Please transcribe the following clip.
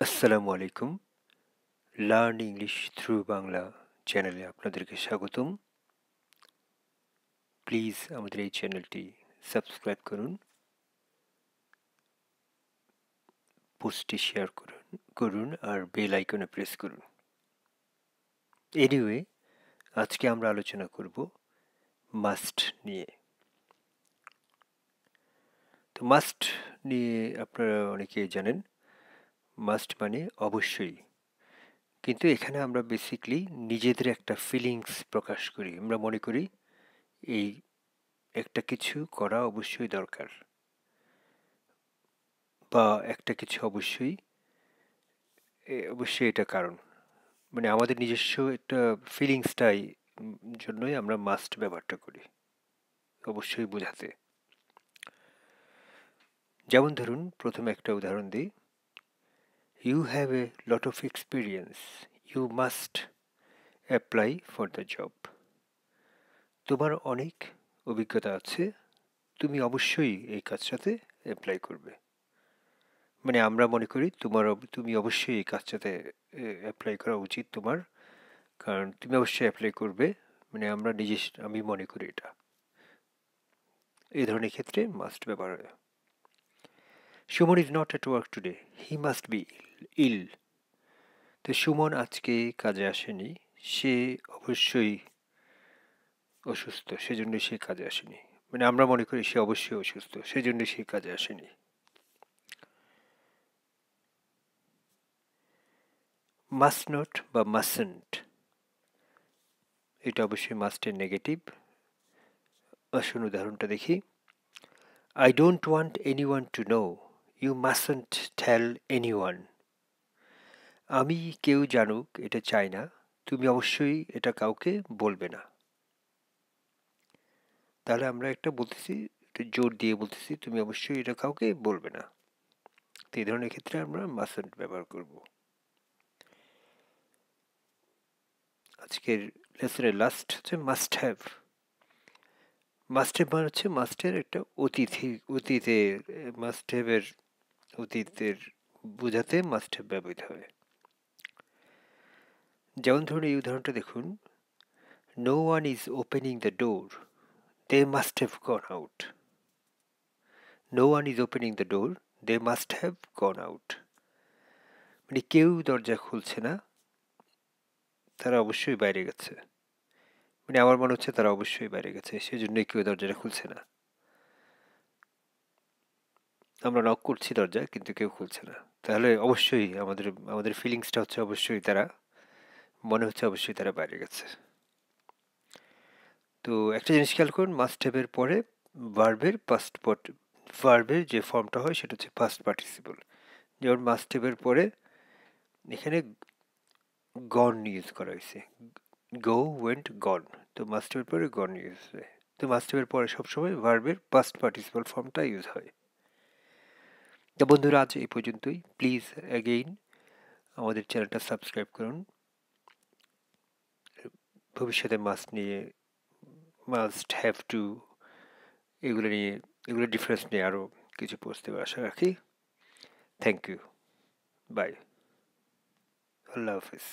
আসসালামু আলাইকুম। Learn English through Bangla চ্যানেলে আপনাদেরকে স্বাগতম। প্লিজ আমাদের এই চ্যানেলটি সাবস্ক্রাইব করুন, পোস্টটি শেয়ার করুন আর বেল আইকনে প্রেস করুন। এনিওয়ে, আজকে আমরা আলোচনা করব মাস্ট নিয়ে। তো মাস্ট নিয়ে আপনারা অনেকেই জানেন, মাস্ট মানে অবশ্যই। কিন্তু এখানে আমরা বেসিকলি নিজেদের একটা ফিলিংস প্রকাশ করি। আমরা মনে করি এই একটা কিছু করা অবশ্যই দরকার, বা একটা কিছু অবশ্যই এটা কারণ, মানে আমাদের নিজস্ব একটা ফিলিংসটাই জন্যই আমরা মাস্ট ব্যবহারটা করি অবশ্যই বোঝাতে। যেমন ধরুন, প্রথমে একটা উদাহরণ দিই। You have a lot of experience, you must apply for the job. তোমার অনেক অভিজ্ঞতা আছে, তুমি অবশ্যই এই কাজটাতে অ্যাপ্লাই করবে। মানে আমরা মনে করি তুমি অবশ্যই এই কাজটাতে অ্যাপ্লাই করা উচিত তোমার, কারণ তুমি অবশ্যই অ্যাপ্লাই করবে। মানে আমি মনে করি এটা। এই ধরনের ক্ষেত্রে মাস্ট ব্যবহার হয়। Suman is not at work today, he must be ill. তো সুমন আজকে কাজে আসেনি, সে অবশ্যই অসুস্থ, সেজন্য সে কাজে আসেনি। মানে আমরা মনে করি সে অবশ্যই অসুস্থ, সেজন্য সে কাজে আসেনি। মাস্ট নট বা মাসেন্ট, এটা অবশ্যই মাস্টের নেগেটিভ। আসুন উদাহরণটা দেখি। I don't want anyone to know, you mustn't tell anyone. আমি কেউ জানুক এটা চাই না, তুমি অবশ্যই এটা কাউকে বলবে না। তাহলে আমরা একটা বলতেছি, একটু জোর দিয়ে বলতেছি, তুমি অবশ্যই এটা কাউকে বলবে না। তো এই ধরনের ক্ষেত্রে আমরা মাস্টন্ট ব্যবহার করব। আজকের লেসনের লাস্ট হচ্ছে মাস্ট হ্যাভ। মাস্ট হ্যাভ মানে হচ্ছে মাস্টের একটা মাস্ট হ্যাভের অতীতের বোঝাতে মাস্ট হ্যাভ ব্যবহৃত হয়। যেমন ধরুন, এই উদাহরণটা দেখুন। No one is opening the door, they must have gone out. No one is opening the door, they must have gone out. মানে কেউ দরজা খুলছে না, তারা অবশ্যই বাইরে গেছে। মানে আমার মনে হচ্ছে তারা অবশ্যই বাইরে গেছে, সেজন্যই কেউ দরজাটা খুলছে না। আমরা নক করছি দরজায়, কিন্তু কেউ খুলছে না। তাহলে অবশ্যই আমাদের আমাদের ফিলিংসটা হচ্ছে অবশ্যই তারা, মনে হচ্ছে অবশ্যই তারা বাইরে গেছে। তো একটা জিনিস খেয়াল করুন, মাস্ট হ্যাভের পরে ভার্বের ভার্বের যে ফর্মটা হয় সেটা হচ্ছে পাস্ট পার্টিসিপল। যেমন মাস্ট হ্যাভের পরে এখানে গন ইউজ করা হয়েছে, গো ওয়েন্ট গন। তো মাস্ট হ্যাভের পরে গন ইউজ হয়। তো মাস্ট হ্যাভের পরে সবসময় ভার্বের পাস্ট পার্টিসিপল ফর্মটা ইউজ হয়। তো বন্ধুরা, আজ এই পর্যন্তই। প্লিজ অ্যাগেইন আমাদের চ্যানেলটা সাবস্ক্রাইব করুন। ভবিষ্যতে মাস্ট হ্যাভ টু, এগুলো নিয়ে, এগুলো ডিফারেন্স নিয়ে আরও কিছু পোস্ট দেওয়ার আশা রাখি। Thank you. বাই। আল্লাহ হাফিজ।